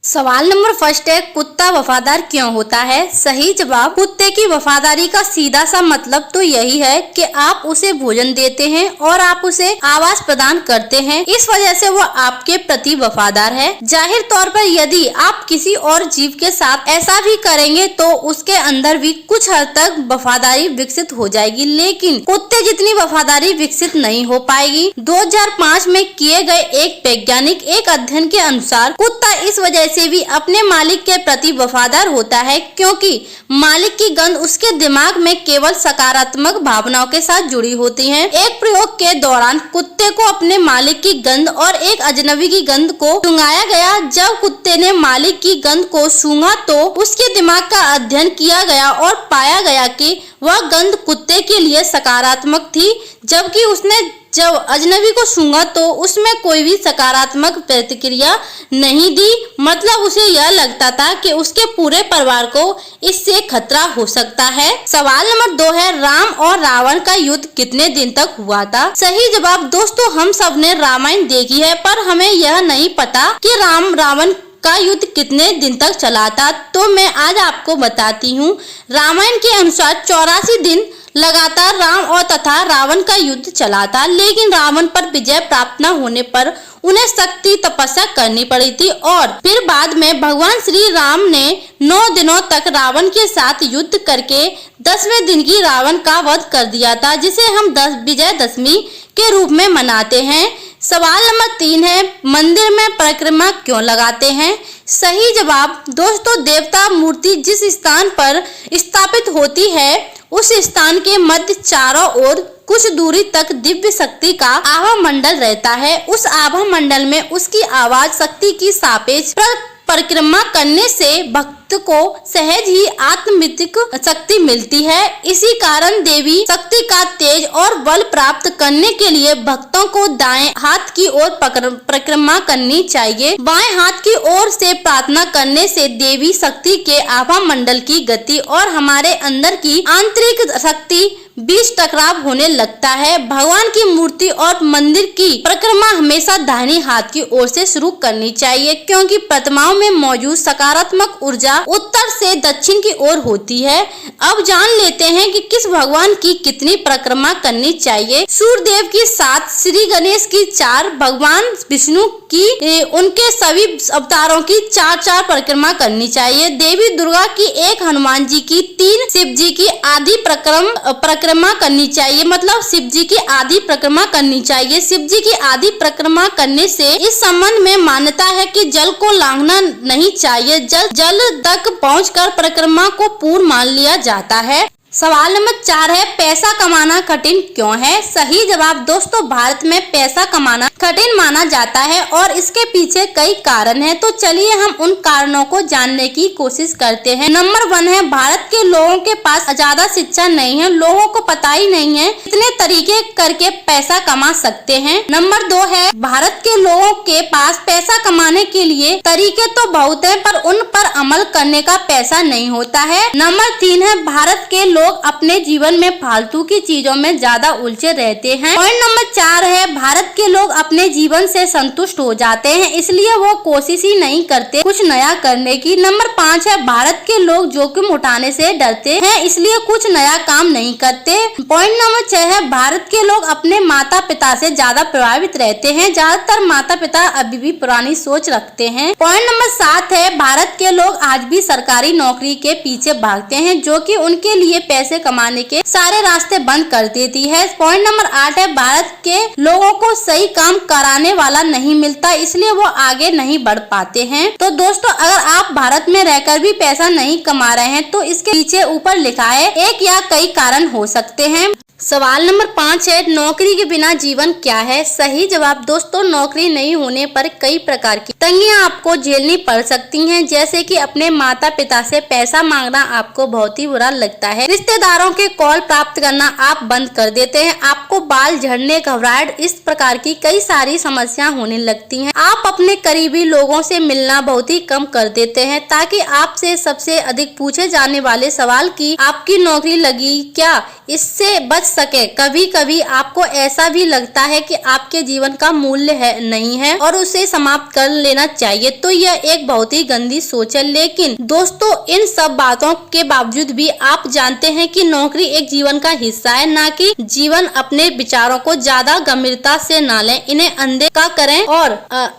सवाल number first है, कुत्ता वफादार क्यों होता है? सही जवाब, कुत्ते की वफादारी का सीधा सा मतलब तो यही है कि आप उसे भोजन देते हैं और आप उसे आवास प्रदान करते हैं, इस वजह से वो आपके प्रति वफादार है। जाहिर तौर पर यदि आप किसी और जीव के साथ ऐसा भी करेंगे तो उसके अंदर भी कुछ हद तक वफादारी विकसित हो जाएगी, लेकिन कुत्ते जितनी वफादारी विकसित नहीं हो पाएगी। 2005 में किए गए एक वैज्ञानिक अध्ययन के अनुसार कुत्ता इस वजह से भी अपने मालिक के प्रति वफादार होता है क्योंकि मालिक की गंध उसके दिमाग में केवल सकारात्मक भावनाओं के साथ जुड़ी होती है। एक प्रयोग के दौरान कुत्ते को अपने मालिक की गंध और एक अजनबी की गंध को सूंघाया गया। जब कुत्ते ने मालिक की गंध को सूंघा तो उसके दिमाग का अध्ययन किया गया और पाया गया कि वह गंध कुत्ते के लिए सकारात्मक थी, जबकि उसने जब अजनबी को सूंघा तो उसमें कोई भी सकारात्मक प्रतिक्रिया नहीं दी। मतलब उसे यह लगता था कि उसके पूरे परिवार को इससे खतरा हो सकता है। सवाल नंबर 2 है, राम और रावण का युद्ध कितने दिन तक हुआ था? सही जवाब दोस्तों, हम सब ने रामायण देखी है, पर हमें यह नहीं पता कि राम रावण का युद्ध कितने दिन तक चला था। तो मैं आज आपको बताती हूँ। रामायण के अनुसार 84 दिन लगातार राम और तथा रावण का युद्ध चला था, लेकिन रावण पर विजय प्राप्त न होने पर उन्हें सख्त तपस्या करनी पड़ी थी और फिर बाद में भगवान श्री राम ने 9 दिनों तक रावण के साथ युद्ध करके 10वें दिन की रावण का वध कर दिया था, जिसे हम विजयदशमी के रूप में मनाते हैं। सवाल नंबर 3 है, मंदिर में परिक्रमा क्यों लगाते हैं? सही जवाब दोस्तों, देवता मूर्ति जिस स्थान पर स्थापित होती है उस स्थान के मध्य चारों ओर कुछ दूरी तक दिव्य शक्ति का आभा मंडल रहता है। उस आभा मंडल में उसकी आवाज शक्ति की सापेक्ष परिक्रमा करने से भक्त को सहज ही आत्मिक शक्ति मिलती है। इसी कारण देवी शक्ति का तेज और बल प्राप्त करने के लिए भक्तों को दाएं हाथ की ओर परिक्रमा करनी चाहिए। बाएं हाथ की ओर से प्रार्थना करने से देवी शक्ति के आभा मंडल की गति और हमारे अंदर की आंतरिक शक्ति बीच टकराव होने लगता है। भगवान की मूर्ति और मंदिर की परिक्रमा हमेशा दाहिने हाथ की ओर से शुरू करनी चाहिए, क्योंकि प्रतिमाओं में मौजूद सकारात्मक ऊर्जा उत्तर से दक्षिण की ओर होती है। अब जान लेते हैं कि किस भगवान की कितनी परिक्रमा करनी चाहिए। सूर्यदेव की 7, श्री गणेश की 4, भगवान विष्णु की उनके सभी अवतारों की 4 परिक्रमा करनी चाहिए। देवी दुर्गा की 1, हनुमान जी की 3, शिव जी की आदि परिक्रमा करनी चाहिए। मतलब शिव जी की आदि परिक्रमा करनी चाहिए। शिव जी की आदि परिक्रमा करने से इस संबंध में मान्यता है कि जल को लांघना नहीं चाहिए। जल तक पहुंचकर परिक्रमा को पूर्ण मान लिया जाता है। सवाल नंबर 4 है, पैसा कमाना कठिन क्यों है? सही जवाब दोस्तों, भारत में पैसा कमाना कठिन माना जाता है और इसके पीछे कई कारण हैं। तो चलिए हम उन कारणों को जानने की कोशिश करते हैं। नंबर 1 है, भारत के लोगों के पास ज्यादा शिक्षा नहीं है। लोगों को पता ही नहीं है कितने तरीके करके पैसा कमा सकते हैं। नंबर 2 है, भारत के लोगों के पास पैसा कमाने के लिए तरीके तो बहुत है, पर उन पर अमल करने का पैसा नहीं होता है। नंबर 3 है, भारत के लोग अपने जीवन में फालतू की चीजों में ज्यादा उलझे रहते हैं। पॉइंट नंबर 4 है, भारत के लोग अपने जीवन से संतुष्ट हो जाते हैं, इसलिए वो कोशिश ही नहीं करते कुछ नया करने की। नंबर 5 है, भारत के लोग जोखिम उठाने से डरते हैं, इसलिए कुछ नया काम नहीं करते। पॉइंट नंबर 6 है, भारत के लोग अपने माता पिता से ज्यादा प्रभावित रहते हैं। ज्यादातर माता पिता अभी भी पुरानी सोच रखते हैं। पॉइंट नंबर 7 है, भारत के लोग आज भी सरकारी नौकरी के पीछे भागते हैं, जो कि उनके लिए पैसे कमाने के सारे रास्ते बंद कर देती है। पॉइंट नंबर 8 है, भारत के लोगों को सही काम कराने वाला नहीं मिलता, इसलिए वो आगे नहीं बढ़ पाते हैं। तो दोस्तों, अगर आप भारत में रहकर भी पैसा नहीं कमा रहे हैं तो इसके पीछे ऊपर लिखा है एक या कई कारण हो सकते हैं। सवाल नंबर 5 है, नौकरी के बिना जीवन क्या है? सही जवाब दोस्तों, नौकरी नहीं होने पर कई प्रकार की तंगियां आपको झेलनी पड़ सकती हैं, जैसे कि अपने माता पिता से पैसा मांगना आपको बहुत ही बुरा लगता है। रिश्तेदारों के कॉल प्राप्त करना आप बंद कर देते हैं। आपको बाल झड़ने, घबराहट, इस प्रकार की कई सारी समस्या होने लगती हैं। आप अपने करीबी लोगों से मिलना बहुत ही कम कर देते हैं, ताकि आपसे सबसे अधिक पूछे जाने वाले सवाल की आपकी नौकरी लगी क्या, इससे बच सके। कभी कभी आपको ऐसा भी लगता है कि आपके जीवन का मूल्य है नहीं है और उसे समाप्त कर लेना चाहिए, तो यह एक बहुत ही गंदी सोच है। लेकिन दोस्तों, इन सब बातों के बावजूद भी आप जानते हैं कि नौकरी एक जीवन का हिस्सा है, ना कि जीवन। अपने विचारों को ज्यादा गंभीरता से ना लें, इन्हें अनदेखा करें और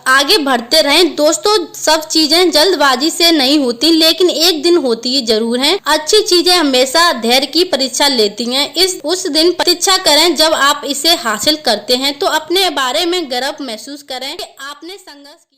आगे बढ़ते रहें। दोस्तों, सब चीजें जल्दबाजी से नहीं होती, लेकिन एक दिन होती ही जरूर है। अच्छी चीजें हमेशा धैर्य की परीक्षा लेती हैं। उस दिन प्रतीक्षा करें जब आप इसे हासिल करते हैं, तो अपने बारे में गर्व महसूस करें कि आपने संघर्ष किया।